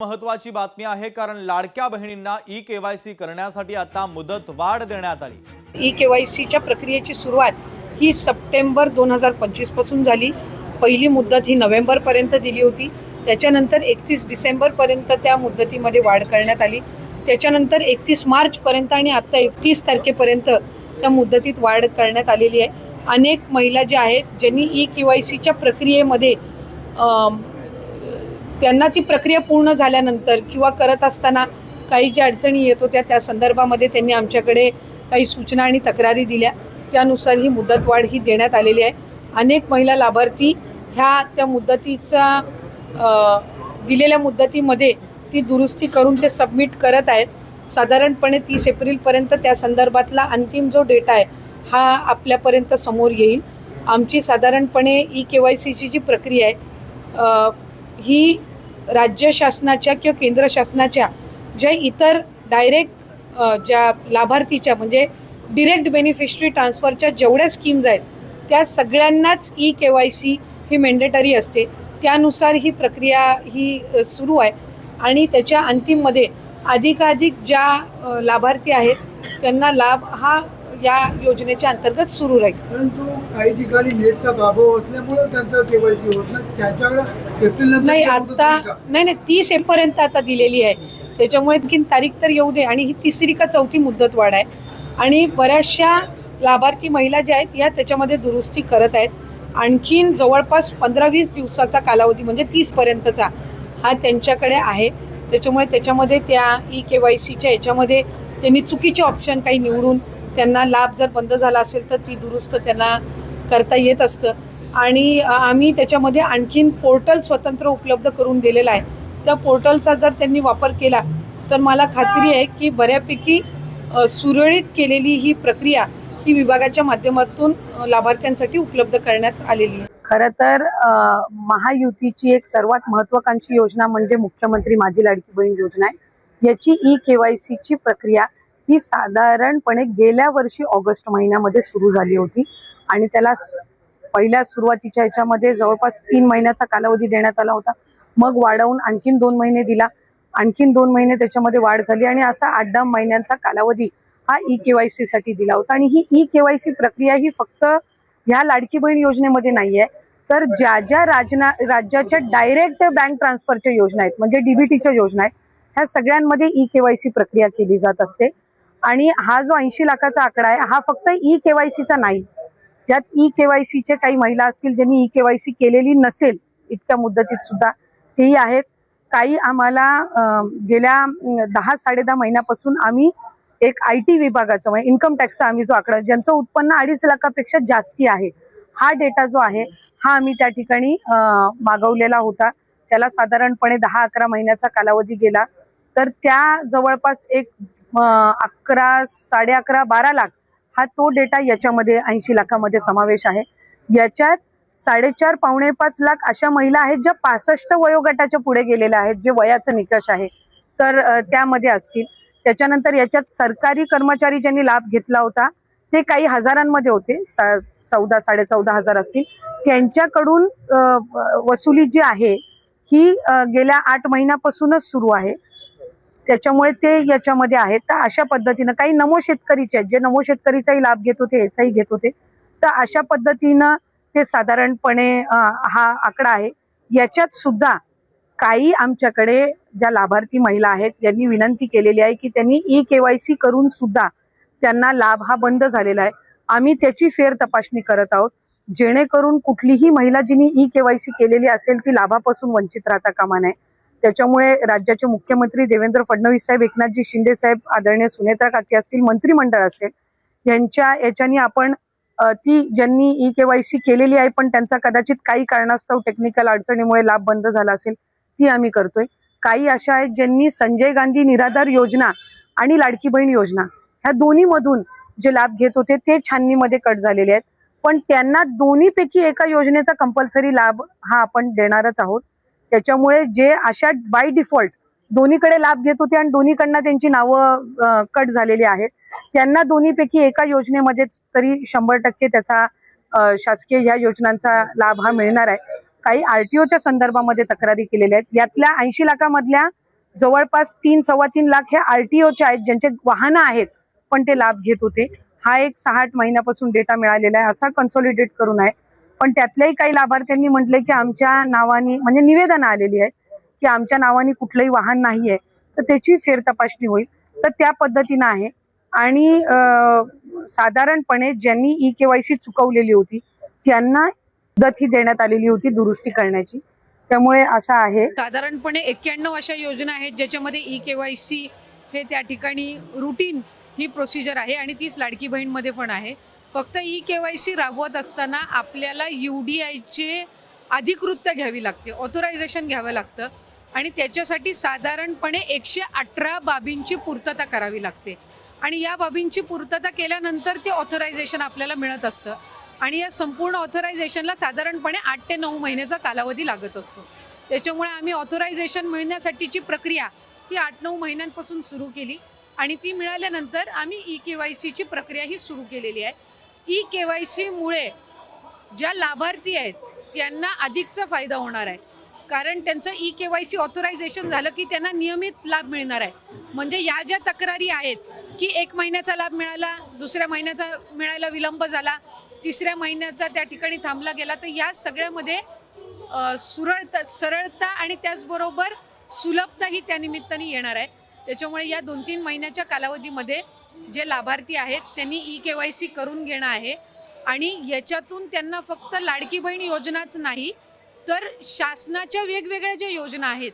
महत्वाची बातमी आहे कारण लाडक्या बहिणींना ई-केवायसी करण्यासाठी आता मुदत वाढ देण्यात आली। ई-केवायसीच्या प्रक्रियेची सुरुवात ही सप्टेंबर 2025 पासून झाली। पहिली मुदत ही नोव्हेंबर पर्यंत दिली होती। त्याच्यानंतर 31 डिसेंबर पर्यंत त्या मुदतीमध्ये वाढ करण्यात आली। त्याच्यानंतर 31 मार्च पर्यंत आणि आता 31 तारखेपर्यंत त्या मुदतीत वाढ करण्यात आलेली आहे। अनेक महिला ज्या आहेत ज्यांनी ई-केवायसीच्या प्रक्रियेमध्ये त्यांना ती प्रक्रिया पूर्ण झाल्यानंतर किंवा करत असताना काही ज्या अडचणी येत होत्या त्या संदर्भामध्ये त्यांनी आमच्याकडे काही सूचना आणि तक्रारी दिल्या। त्यानुसार ही मुदतवाढ ही देण्यात आलेली आहे। अनेक महिला लाभार्थी ह्या त्या मुदतीचा दिलेल्या मुदतीमध्ये ती दुरुस्ती करून ते सबमिट करत आहेत। साधारणपणे 30 एप्रिलपर्यंत त्या संदर्भातला अंतिम जो डेटा आहे हा आपल्यापर्यंत समोर येईल। आमची साधारणपणे ई-केवायसीची जी प्रक्रिया आहे ही राज्य शासनाच्या किंवा केंद्र शासनाच्या ज्या इतर डायरेक्ट ज्या लाभार्थीच्या म्हणजे डिरेक्ट बेनिफिशरी ट्रान्सफरच्या जेवढ्या स्कीम्स आहेत त्या सगळ्यांनाच ई-केवायसी ही मॅन्डेटरी असते। त्यानुसार ही प्रक्रिया ही सुरू आहे आणि त्याच्या अंतिममध्ये अधिकाधिक ज्या लाभार्थी आहेत त्यांना लाभ हा या योजनेच्या अंतर्गत सुरू राहील। परंतु काही ठिकाणी नेटचा अभाव असल्यामुळे त्यांचं केवायसी होत नाही। त्याच्याकडे एप्रिल नाही आता नाही 30 एप्रिलपर्यंत आता दिलेली आहे। त्याच्यामुळे आणखीन तारीख तर येऊ दे आणि ही तिसरी का चौथी मुदत वाढ आहे आणि बऱ्याचशा लाभार्थी महिला ज्या आहेत या त्याच्यामध्ये दुरुस्ती करत आहेत। आणखीन जवळपास 15-20 दिवसाचा कालावधी म्हणजे 30 पर्यंतचा हा त्यांच्याकडे आहे। त्याच्यामुळे त्याच्यामध्ये त्या ई-केवायसीच्या याच्यामध्ये त्यांनी चुकीचे ऑप्शन काही निवडून त्यांना लाभ जर बंद झाला असेल तर ती दुरुस्त त्यांना करता येत असतं आणि आम्ही त्याच्यामध्ये आणखीन पोर्टल स्वतंत्र उपलब्ध करून दिलेला आहे। त्या पोर्टलचा जर त्यांनी वापर केला तर मला खात्री आहे की बऱ्यापैकी सुरळीत केलेली ही प्रक्रिया ही विभागाच्या माध्यमातून लाभार्थ्यांसाठी उपलब्ध करण्यात आलेली आहे। खरं तर महायुतीची एक सर्वात महत्त्वाकांक्षी योजना म्हणजे मुख्यमंत्री माझी लाडकी बहीण योजना आहे। याची ई-केवायसीची प्रक्रिया ही साधारणपणे गेल्या वर्षी ऑगस्ट महिन्यामध्ये सुरू झाली होती आणि त्याला पहिल्या सुरुवातीच्या ह्याच्यामध्ये जवळपास 3 महिन्याचा कालावधी देण्यात आला होता। मग वाढवून आणखीन 2 महिने दिला, आणखीन 2 महिने त्याच्यामध्ये वाढ झाली आणि असा 8-10 महिन्यांचा कालावधी हा ई-केवायसी साठी दिला होता। आणि ही ई-केवायसी प्रक्रिया ही फक्त ह्या लाडकी बहीण योजनेमध्ये नाही आहे तर ज्या ज्या राज्याच्या डायरेक्ट बँक ट्रान्सफरच्या योजना आहेत म्हणजे डीबीटीच्या योजना आहेत ह्या सगळ्यांमध्ये ई-केवायसी प्रक्रिया केली जात असते। आणि हा जो 80 लाखाचा आकडा आहे हा फक्त ई-केवायसीचा नाही, यात ई-केवायसीचे काही महिला असतील ज्यांनी ई-केवायसी केलेली नसेल इतक्या मुदतीत सुद्धा तेही आहेत। काही आम्हाला गेल्या 10-10.5 महिन्यापासून आम्ही एक IT विभागाचा म्हणजे इन्कम टॅक्सचा आम्ही जो आकडा ज्यांचं उत्पन्न 2.5 लाखापेक्षा जास्ती आहे हा डेटा जो आहे हा आम्ही त्या ठिकाणी मागवलेला होता। त्याला साधारणपणे 10-11 महिन्याचा कालावधी गेला तर त्या जवळपास एक 11, 11.5, 12 लाख हा तो डेटा याच्यामध्ये 80 लाखामध्ये समावेश आहे। याच्यात 4.5 पावणे 5 लाख अशा महिला आहेत ज्या 65 वयोगटाच्या पुढे गेलेल्या आहेत जे वयाचा निकष आहे तर त्यामध्ये असतील। त्याच्यानंतर याच्यात सरकारी कर्मचारी ज्यांनी लाभ घेतला होता ते काही हजारांमध्ये होते, 14-14.5 हजार असतील। त्यांच्याकडून वसुली जी आहे ही गेल्या 8 महिन्यापासूनच सुरू आहे त्याच्यामुळे ते याच्यामध्ये आहेत। तर अशा पद्धतीनं काही नमो शेतकरीचे आहेत जे नमो शेतकरीचाही लाभ घेत होते याचाही घेत होते तर अशा पद्धतीनं ते साधारणपणे हा आकडा आहे। याच्यात सुद्धा काही आमच्याकडे ज्या लाभार्थी महिला आहेत यांनी विनंती केलेली आहे की त्यांनी ई-केवायसी करून सुद्धा त्यांना लाभ हा बंद झालेला आहे। आम्ही त्याची फेर तपासणी करत आहोत जेणेकरून कुठलीही महिला जिने ई-केवायसी केलेली असेल ती लाभापासून वंचित राहता कामा नये। त्याच्यामुळे राज्याचे मुख्यमंत्री देवेंद्र फडणवीस साहेब, एकनाथजी शिंदे साहेब, आदरणीय सुनेत्रा काकी असतील, मंत्रिमंडळ असेल यांच्या याच्यानी आपण ती ज्यांनी ई-केवायसी केलेली आहे पण त्यांचा कदाचित काही कारणास्तव टेक्निकल अडचणीमुळे लाभ बंद झाला असेल ती आम्ही करतोय। काही अशा आहेत ज्यांनी संजय गांधी निराधार योजना आणि लाडकी बहीण योजना ह्या दोन्ही मधून जे लाभ घेत होते ते छाननीमध्ये कट झालेले आहेत पण त्यांना दोन्हीपैकी एका योजनेचा कंपल्सरी लाभ हा आपण देणारच आहोत। त्याच्यामुळे जे अशा बाय डिफॉल्ट दोन्हीकडे लाभ घेत होते आणि दोन्हीकडनं त्यांची नावं कट झालेली आहेत त्यांना दोन्हीपैकी एका योजनेमध्ये तरी 100% त्याचा शासकीय ह्या योजनांचा लाभ हा मिळणार आहे। काही RTOच्या संदर्भामध्ये तक्रारी केलेल्या आहेत। यातल्या 80 लाखामधल्या जवळपास 3-3.25 लाख हे RTOचे आहेत, ज्यांचे वाहनं आहेत पण ते लाभ घेत होते. हा एक 6-8 महिन्यापासून डेटा मिळालेला आहे, असा कन्सॉलिडेट करून आहे. पण त्यातल्याही काही लाभार्थ्यांनी म्हटले की आमच्या नावाने म्हणजे निवेदन आलेली आहे की आमच्या नावाने कुठलंही वाहन नाहीये, तर त्याची फेरतपासणी होईल. तर त्या पद्धतीनं आहे. आणि साधारणपणे ज्यांनी EKYC चुकवलेली होती त्यांना मुदत ही देण्यात आलेली होती दुरुस्ती करण्याची. त्यामुळे असं आहे. साधारणपणे 91 अशा योजना आहेत ज्याच्यामध्ये EKYC हे त्या ठिकाणी रुटीन ही प्रोसिजर आहे आणि तीच लाडकी बहीणमध्ये पण आहे. फक्त EKYC राबवत असताना आपल्याला UDIचे अधिकृतता घ्यावी लागते, ऑथोरायझेशन घ्यावं लागतं आणि त्याच्यासाठी साधारणपणे 118 बाबींची पूर्तता करावी लागते आणि या बाबींची पूर्तता केल्यानंतर ते ऑथोरायझेशन आपल्याला मिळत असतं आणि या संपूर्ण ऑथोरायझेशनला साधारणपणे 8 ते 9 महिन्याचा कालावधी लागत असतो. त्याच्यामुळे आम्ही ऑथोरायझेशन मिळण्यासाठीची प्रक्रिया ही 8-9 महिन्यांपासून सुरू केली आणि ती मिळाल्यानंतर आम्ही EKYCची प्रक्रिया ही सुरू केलेली आहे. EKYCमुळे ज्या लाभार्थी आहेत त्यांना अधिकचा फायदा होणार आहे, कारण त्यांचं EKYC ऑथोरायझेशन झालं की त्यांना नियमित लाभ मिळणार आहे. म्हणजे या ज्या तक्रारी आहेत की 1 महिन्याचा लाभ मिळाला, दुसऱ्या महिन्याचा मिळायला विलंब झाला, तिसऱ्या महिन्याचा त्या ठिकाणी थांबला गेला, तर या सगळ्यामध्ये सरळता आणि त्याचबरोबर सुलभता ही त्या निमित्ताने येणार आहे. त्याच्यामुळे या 2-3 महिन्याच्या कालावधीमध्ये जे लाभार्थी आहेत त्यांनी EKYC करून घेणं आहे आणि याच्यातून त्यांना फक्त लाडकी बहीण योजनाच नाही तर शासनाच्या वेगवेगळ्या ज्या योजना आहेत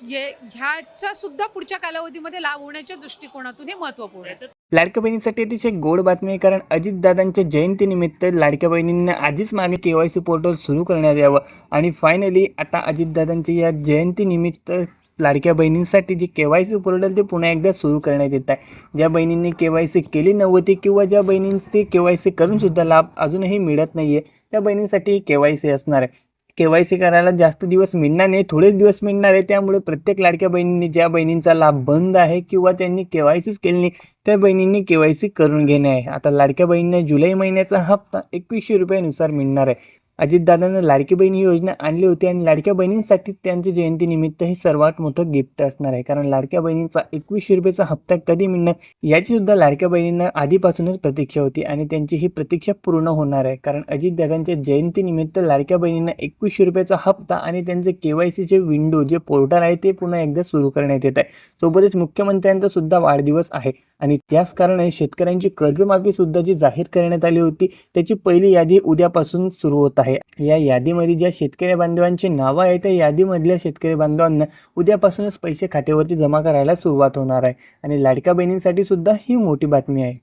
ह्याचा सुद्धा पुढच्या कालावधीमध्ये लाभ होण्याच्या दृष्टिकोनातून हे महत्त्वपूर्ण आहे. लाडक्या बहिणीसाठी अतिशय गोड बातमी आहे, कारण अजितदादांच्या जयंतीनिमित्त लाडक्या बहिणींना आधीच मागे KYC पोर्टल सुरू करण्यात यावं आणि फायनली आता अजितदादांच्या या जयंतीनिमित्त लाडक्या बहिणींसाठी जे KYC पोर्टल ते पुन्हा एकदा सुरू करण्यात येत आहे. ज्या बहिणींनी KYC केली नव्हती किंवा ज्या बहिणींचे KYC करूनसुद्धा लाभ अजूनही मिळत नाही आहे त्या बहिणींसाठी KYC असणार आहे. KYC करायला जास्त दिवस मिळणार नाही, थोडेच दिवस मिळणार आहे. त्यामुळे प्रत्येक लाडक्या बहिणींनी ज्या बहिणींचा लाभ बंद आहे किंवा त्यांनी KYCच केली नाही त्या बहिणींनी KYC करून घेणे आहे. आता लाडक्या बहिणींना जुलै महिन्याचा हप्ता 2100 रुपयानुसार मिळणार आहे. अजितदादांना लाडकी बहिणी योजना आणली होती आणि लाडक्या बहिणींसाठी त्यांच्या जयंतीनिमित्त हे सर्वात मोठं गिफ्ट असणार आहे, कारण लाडक्या बहिणींचा 2100 रुपयाचा हप्ता कधी मिळणार याची सुद्धा लाडक्या बहिणींना आधीपासूनच प्रतीक्षा होती आणि त्यांची ही प्रतीक्षा पूर्ण होणार आहे. कारण अजितदादांच्या जयंतीनिमित्त लाडक्या बहिणींना 2100 रुपयाचा हप्ता आणि त्यांचे KYCचे विंडो जे पोर्टल आहे ते पुन्हा एकदा सुरू करण्यात येत आहे. सोबतच मुख्यमंत्र्यांचा सुद्धा वाढदिवस आहे आणि त्याच कारणाने शेतकऱ्यांची कर्जमाफी सुद्धा जी जाहीर करण्यात आली होती त्याची पहिली यादी उद्यापासून सुरू होत आहे. या यादीमध्ये ज्या शेतकरी बांधवांची नावं आहेत त्या यादीमधल्या शेतकरी बांधवांना उद्यापासूनच पैसे खात्यावरती जमा करायला सुरुवात होणार आहे आणि लाडक्या बहिणींसाठी सुद्धा ही मोठी बातमी आहे.